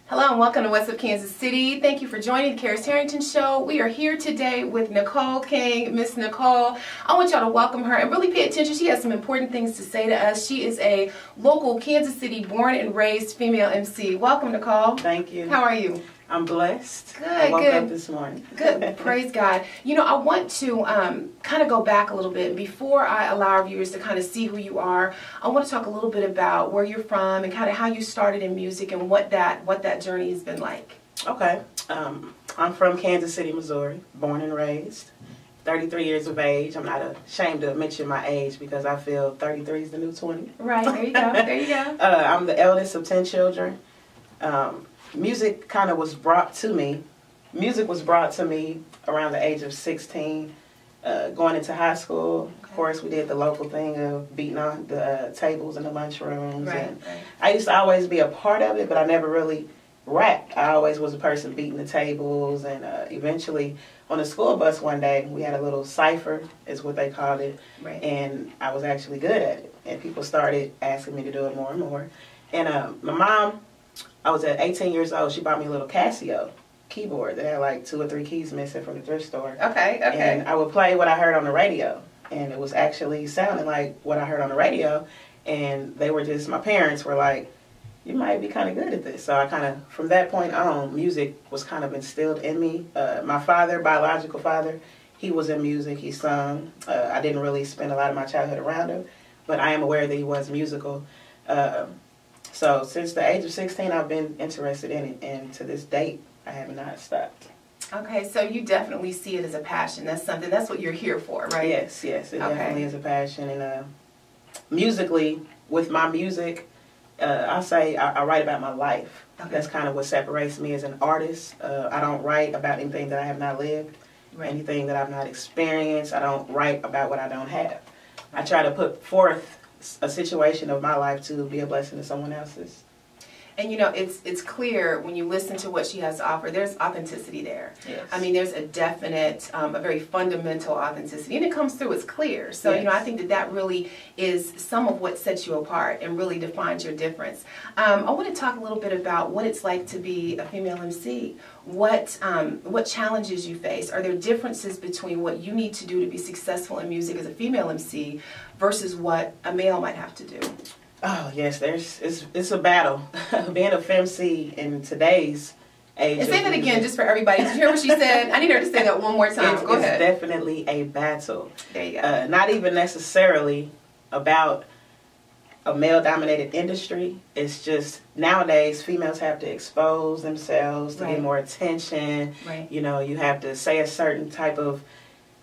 Hello and welcome to What's Up Kansas City. Thank you for joining the Karis Harrington Show. We are here today with Nicole King, Miss Nicole. I want y'all to welcome her and really pay attention. She has some important things to say to us. She is a local Kansas City born and raised female MC. Welcome, Nicole. Thank you. How are you? I'm blessed. Good, I woke up this morning. Good. Praise God. You know, I want to kind of go back a little bit. Before I allow our viewers to kind of see who you are, I want to talk a little bit about where you're from and kind of how you started in music and what that journey has been like. Okay. I'm from Kansas City, Missouri, born and raised. 33 years of age. I'm not ashamed to mention my age because I feel 33 is the new 20. Right. There you go. There you go. I'm the eldest of 10 children. Music kind of was brought to me. Music was brought to me around the age of 16, going into high school. Okay. Of course, we did the local thing of beating on the tables in the lunchrooms. Right, and right. I used to always be a part of it, but I never really rapped. I always was a person beating the tables, and eventually on the school bus one day, we had a little cipher, is what they called it, right. And I was actually good at it. And people started asking me to do it more and more. And my mom, I was at 18 years old. She bought me a little Casio keyboard that had like 2 or 3 keys missing from the thrift store. Okay. And I would play what I heard on the radio. And it was actually sounding like what I heard on the radio. And they were just, my parents were like, you might be kind of good at this. So I kind of, from that point on, music was kind of instilled in me. My father, biological father, he was in music. He sung. I didn't really spend a lot of my childhood around him. But I am aware that he was musical. So since the age of 16, I've been interested in it, and to this date, I have not stopped. Okay, so you definitely see it as a passion. That's something, that's what you're here for, right? Yes, it definitely is a passion. And musically, with my music, I'll say I write about my life. Okay. That's kind of what separates me as an artist. I don't write about anything that I have not lived, right. Anything that I've not experienced. I don't write about what I don't have. I try to put forth a situation of my life to be a blessing to someone else's. And you know, it's clear when you listen to what she has to offer, there's authenticity there. Yes. I mean, there's a definite, a very fundamental authenticity, and it comes through, it's clear. So, yes. You know, I think that really is some of what sets you apart and really defines your difference. I want to talk a little bit about what it's like to be a female MC. What challenges you face? Are there differences between what you need to do to be successful in music as a female MC versus what a male might have to do? Oh yes, it's a battle. Being a femcee in today's age. And say that again, just for everybody. Did you hear what she said? I need her to say that one more time. Go ahead. It's definitely a battle. There you go. Not even necessarily about a male-dominated industry. It's just nowadays females have to expose themselves to get more attention. Right. You know, you have to say a certain type of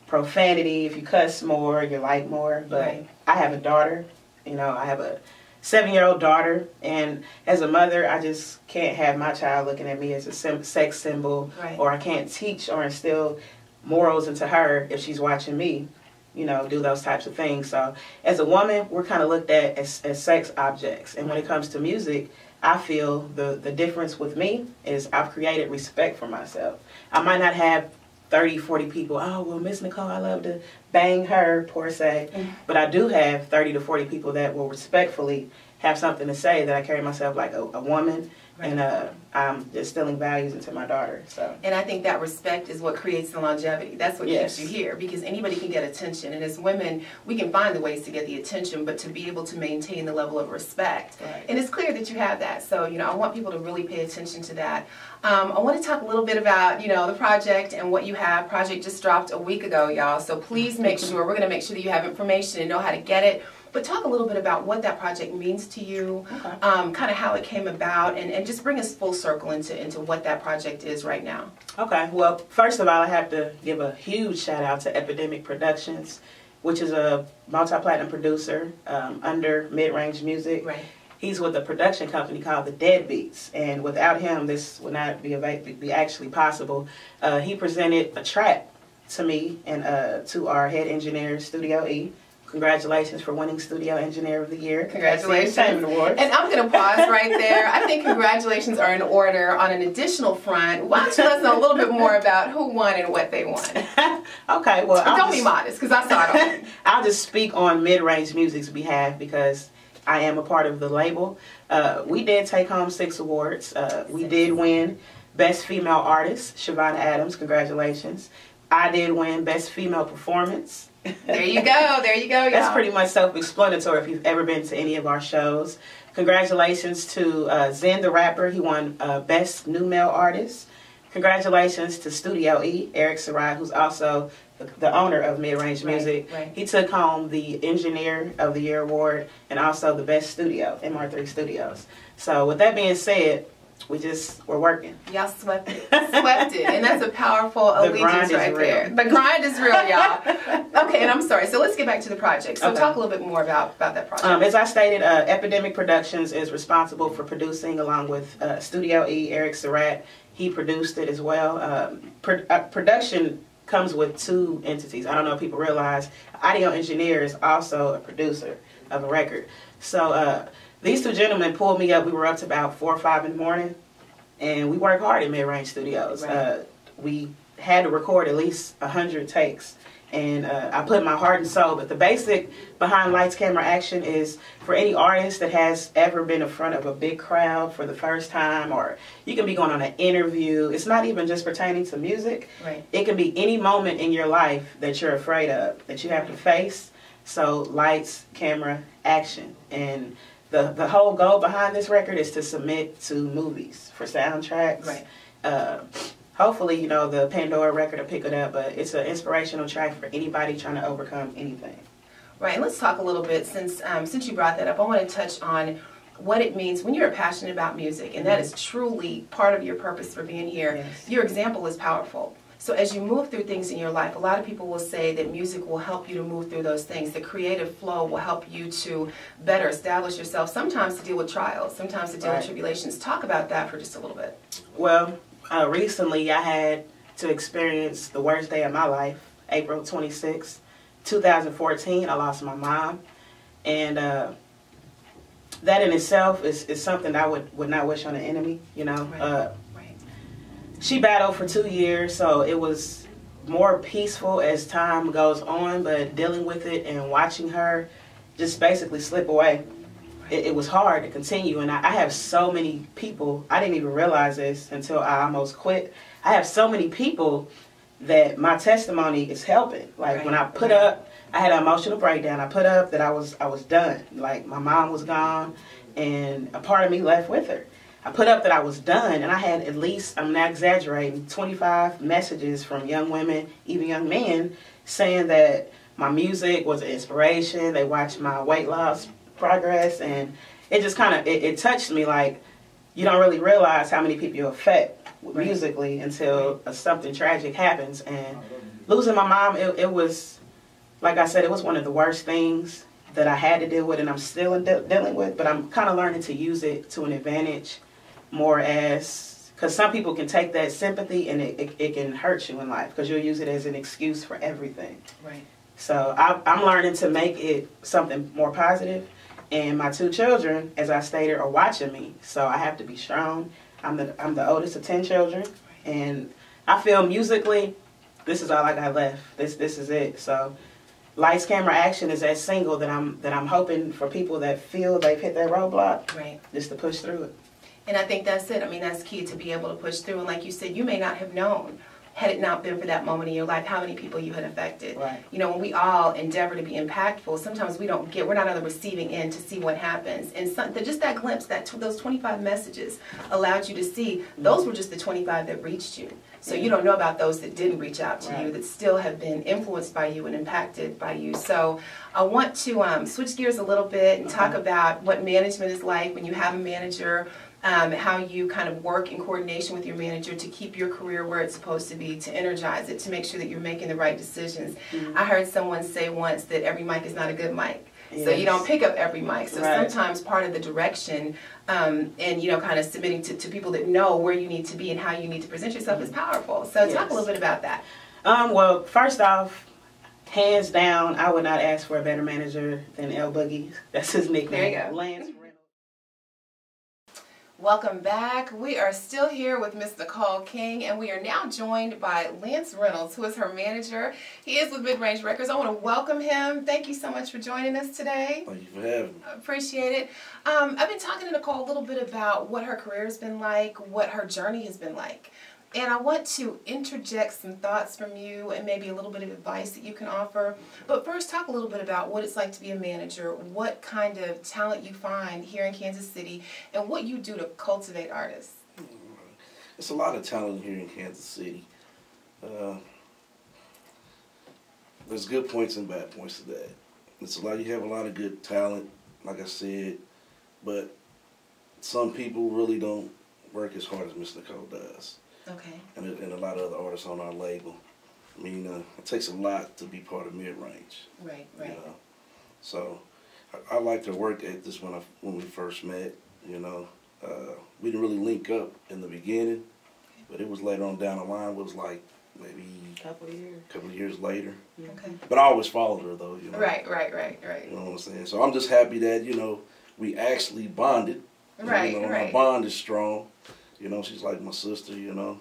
profanity. If you cuss more, you like more. But I have a daughter. You know, I have a 7-year-old daughter, and as a mother, I just can't have my child looking at me as a sex symbol, or I can't teach or instill morals into her if she's watching me, you know, do those types of things. So as a woman, we're kind of looked at as sex objects. And when it comes to music, I feel the difference with me is I've created respect for myself. I might not have 30, 40 people, oh, well, Miss Nicole, I love to bang her, per se. But I do have 30 to 40 people that will respectfully have something to say, that I carry myself like a woman, and I'm instilling values into my daughter. So. And I think that respect is what creates the longevity. That's what keeps you here, because anybody can get attention. And as women, we can find the ways to get the attention, but to be able to maintain the level of respect. And it's clear that you have that. So, you know, I want people to really pay attention to that. I want to talk a little bit about, you know, the project and what you have. Project just dropped a week ago, y'all. So please make sure, we're going to make sure that you have information and know how to get it. But talk a little bit about what that project means to you, kind of how it came about, and just bring us full circle into what that project is right now. Okay. Well, first of all, I have to give a huge shout out to Epidemic Productions, which is a multi-platinum producer under MidRange Music. Right. He's with a production company called The Deadbeats, and without him, this would not be actually possible. He presented a track to me and to our head engineer, Studio E. Congratulations for winning Studio Engineer of the Year. Congratulations. And I'm going to pause right there. I think congratulations are in order. On an additional front, why don't you let us know a little bit more about who won and what they won? Okay, well, don't be modest, because I saw it all. I'll just speak on MidRange Music's behalf, because I am a part of the label. We did take home 6 awards. We did win Best Female Artist, Shavonna Adams, congratulations. I did win Best Female Performance. There you go, there you go, y'all. That's pretty much self-explanatory if you've ever been to any of our shows. Congratulations to Zen the Rapper, he won Best New Male Artist. Congratulations to Studio E, Eric Sarai, who's also the owner of MidRange Music. Right. He took home the Engineer of the Year award and also the Best Studio, MR3 Studios. So with that being said, we're working. Y'all swept it. Swept it. And that's a powerful allegiance right there. The grind is real, y'all. Okay, and I'm sorry. So let's get back to the project. So talk a little bit more about that project. As I stated, Epidemic Productions is responsible for producing, along with Studio E, Eric Surratt. He produced it as well. Production comes with 2 entities. I don't know if people realize. Audio engineer is also a producer of a record. So these 2 gentlemen pulled me up. We were up to about 4 or 5 in the morning, and we work hard at MidRange Studios. Right. We had to record at least 100 takes, and I put my heart and soul. But the basic behind lights, camera, action is for any artist that has ever been in front of a big crowd for the first time, or you can be going on an interview. It's not even just pertaining to music. Right. It can be any moment in your life that you're afraid of, that you have to face. So lights, camera, action. And the whole goal behind this record is to submit to movies for soundtracks. Right. Hopefully, you know, the Pandora record will pick it up, but it's an inspirational track for anybody trying to overcome anything. Right, and let's talk a little bit, since you brought that up, I want to touch on what it means when you're passionate about music, and that is truly part of your purpose for being here. Yes. Your example is powerful. So as you move through things in your life, a lot of people will say that music will help you to move through those things. The creative flow will help you to better establish yourself, sometimes to deal with trials, sometimes to deal with tribulations. Talk about that for just a little bit. Well, recently I had to experience the worst day of my life, April 26, 2014. I lost my mom, and that in itself is something I would not wish on an enemy, you know. Right. She battled for 2 years, so it was more peaceful as time goes on, but dealing with it and watching her just basically slip away, it was hard to continue. And I have so many people, I didn't even realize this until I almost quit. I have so many people that my testimony is helping. Like when I put up, I had an emotional breakdown. I put up that I was done. Like my mom was gone and a part of me left with her. I put up that I was done, and I had at least, I'm not exaggerating, 25 messages from young women, even young men, saying that my music was an inspiration. They watched my weight loss progress, and it just kind of, it touched me. Like, you don't really realize how many people you affect musically until something tragic happens. And losing my mom, it was, like I said, it was one of the worst things that I had to deal with, and I'm still dealing with, but I'm kind of learning to use it to an advantage. More as, because some people can take that sympathy and it can hurt you in life because you'll use it as an excuse for everything. Right. So I'm learning to make it something more positive, and my 2 children, as I stated, are watching me. So I have to be strong. I'm the oldest of 10 children, and I feel musically, this is all I got left. This is it. So Lights, Camera, Action is that single that I'm hoping for people that feel they've hit that roadblock, just to push through it. And I think that's it. I mean, that's key, to be able to push through. And like you said, you may not have known, had it not been for that moment in your life, how many people you had affected. Right. You know, when we all endeavor to be impactful, sometimes we're not on the receiving end to see what happens. And just that glimpse, those 25 messages allowed you to see, those were just the 25 that reached you. So you don't know about those that didn't reach out to you, that still have been influenced by you and impacted by you. So I want to switch gears a little bit and talk about what management is like when you have a manager. How you kind of work in coordination with your manager to keep your career where it's supposed to be, to energize it, to make sure that you're making the right decisions. I heard someone say once that every mic is not a good mic. So you don't pick up every mic. So sometimes part of the direction and, you know, kind of submitting to people that know where you need to be and how you need to present yourself is powerful. So talk a little bit about that. Well, first off, hands down, I would not ask for a better manager than L Boogie. That's his nickname. There you go. Lance. Welcome back. We are still here with Miss Nicole King, and we are now joined by Lance Reynolds, who is her manager. He is with MidRange Records. I want to welcome him. Thank you so much for joining us today. Thank you for having me. I appreciate it. I've been talking to Nicole a little bit about what her career has been like, what her journey has been like. And I want to interject some thoughts from you and maybe a little bit of advice that you can offer. But first, talk a little bit about what it's like to be a manager, what kind of talent you find here in Kansas City, and what you do to cultivate artists. It's a lot of talent here in Kansas City. There's good points and bad points to that. You have a lot of good talent, like I said, but some people really don't work as hard as Mizznekol does. Okay. And a lot of other artists on our label. I mean, it takes a lot to be part of MidRange. Right. You know? So I liked her work at this when we first met. You know, we didn't really link up in the beginning, but it was later on down the line. It was like maybe a couple of years later. Okay. But I always followed her though. You know? Right. You know what I'm saying? So I'm just happy that we actually bonded. Right. Our bond is strong. You know, she's like my sister, you know,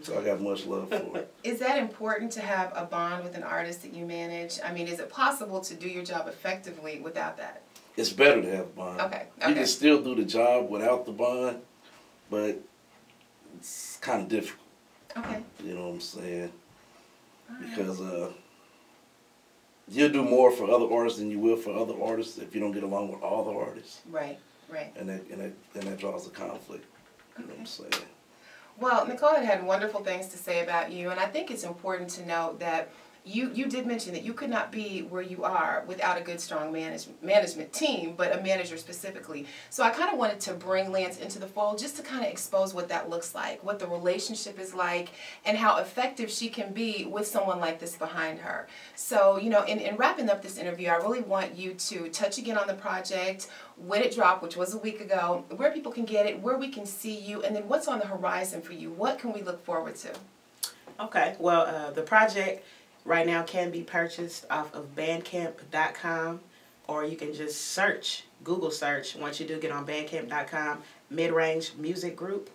so I got much love for her. Is that important to have a bond with an artist that you manage? I mean, is it possible to do your job effectively without that? It's better to have a bond. Okay. You can still do the job without the bond, but it's kind of difficult. Okay. You know what I'm saying? Because you'll do more for other artists than you will for other artists if you don't get along with all the artists. Right. And that draws a conflict. You know what I'm saying? Well, Nicole had wonderful things to say about you, and I think it's important to note that you did mention that you could not be where you are without a good, strong management team, but a manager specifically. So I kind of wanted to bring Lance into the fold just to kind of expose what that looks like, what the relationship is like, and how effective she can be with someone like this behind her. So, you know, in wrapping up this interview, I really want you to touch again on the project, when it dropped, which was a week ago, where people can get it, where we can see you, and then what's on the horizon for you. What can we look forward to? Okay, well, the project right now can be purchased off of bandcamp.com, or you can just Google search, once you do get on bandcamp.com, MidRange Music Group,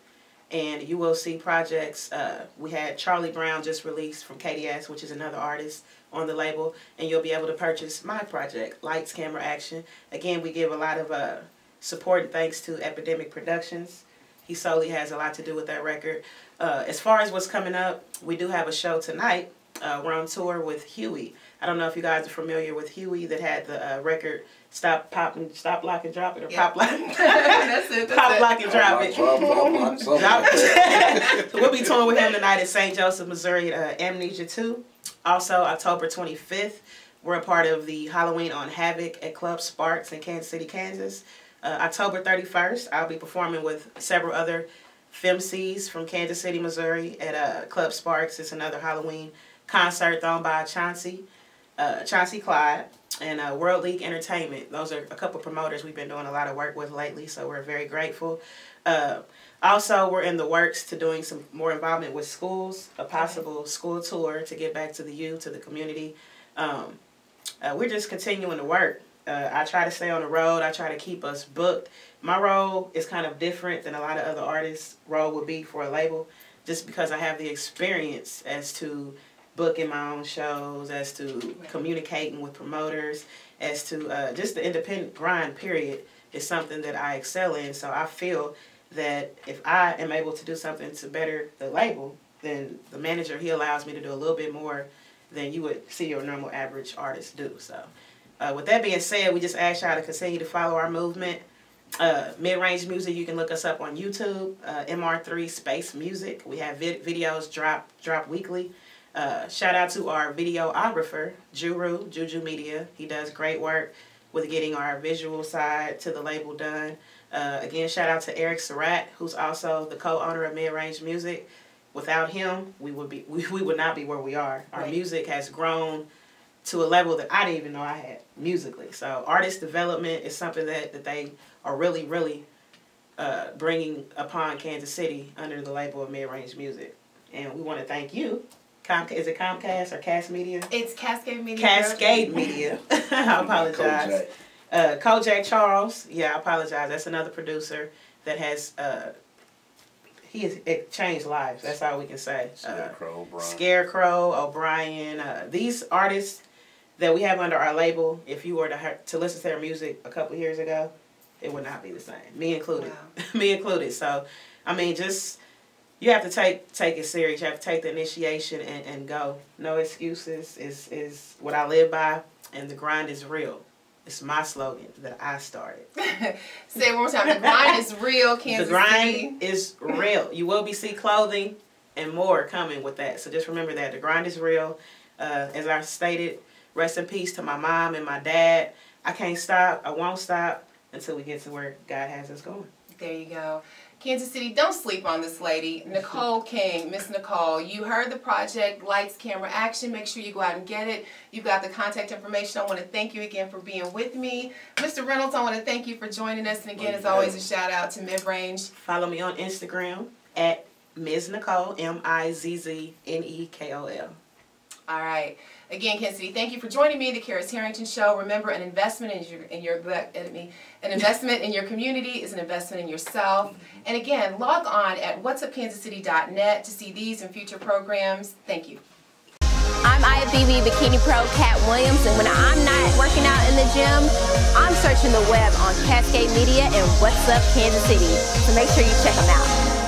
and you will see projects. We had Charlie Brown just released from KDS, which is another artist on the label, and you'll be able to purchase my project, Lights, Camera, Action. Again, we give a lot of support and thanks to Epidemic Productions. He solely has a lot to do with that record. As far as what's coming up, we do have a show tonight. We're on tour with Huey. I don't know if you guys are familiar with Huey that had the record Stop, Lock, and Drop It, or Pop, Lock. That's it. Pop, Lock, and Drop It. Drop it. So we'll be touring with him tonight at St. Joseph, Missouri at Amnesia 2. Also, October 25th, we're a part of the Halloween on Havoc at Club Sparks in Kansas City, Kansas. October 31st, I'll be performing with several other femcees from Kansas City, Missouri at Club Sparks. It's another Halloween concert thrown by Chauncey Clyde, and World League Entertainment. Those are a couple promoters we've been doing a lot of work with lately, so we're very grateful. Also, we're in the works to doing some more involvement with schools, a possible school tour to get back to the youth, to the community. We're just continuing to work. I try to stay on the road. I try to keep us booked. My role is kind of different than a lot of other artists' role would be for a label, just because I have the experience as to booking my own shows, as to communicating with promoters, as to just the independent grind, period, is something that I excel in. So I feel that if I am able to do something to better the label, then the manager, he allows me to do a little bit more than you would see your normal average artist do. So with that being said, we just ask y'all to continue to follow our movement. MidRange Music, you can look us up on YouTube, MR3 Space Music. We have videos drop weekly. Shout out to our videographer, Juju Media. He does great work with getting our visual side to the label done. Again, shout out to Eric Surratt, who's also the co-owner of MidRange Music. Without him, we would not be where we are. Our music has grown to a level that I didn't even know I had musically. So artist development is something that they are really bringing upon Kansas City under the label of MidRange Music. And we want to thank you. Is it Comcast or Cascade Media? It's Cascade Media. Cascade Media. I apologize. Kojak Charles. Yeah, I apologize. That's another producer that has it changed lives. That's all we can say. Scarecrow, O'Brien. These artists that we have under our label, if you were to listen to their music a couple years ago, it would not be the same. Me included. Wow. Me included. So, I mean, just, you have to take it serious. You have to take the initiation and go. No excuses is what I live by, and the grind is real. It's my slogan that I started. Say it one more time. The grind is real, Kansas City. The grind is real. You will be see clothing and more coming with that. So just remember that. The grind is real. As I stated, rest in peace to my mom and my dad. I can't stop. I won't stop until we get to where God has us going. There you go. Kansas City, don't sleep on this lady. Nicole King, Mizznekol. You heard the project, Lights, Camera, Action. Make sure you go out and get it. You've got the contact information. I want to thank you again for being with me. Mr. Reynolds, I want to thank you for joining us. And again, as always, a shout out to MidRange. Follow me on Instagram at Mizznekol, Mizznekol. All right. Again, Kansas City, thank you for joining me, the Karis Harrington Show. Remember, an investment in your community is an investment in yourself. And again, log on at whatsupkansascity.net to see these and future programs. Thank you. I'm IFBB Bikini Pro Katt Williams, and when I'm not working out in the gym, I'm searching the web on Cascade Media and What's Up Kansas City. So make sure you check them out.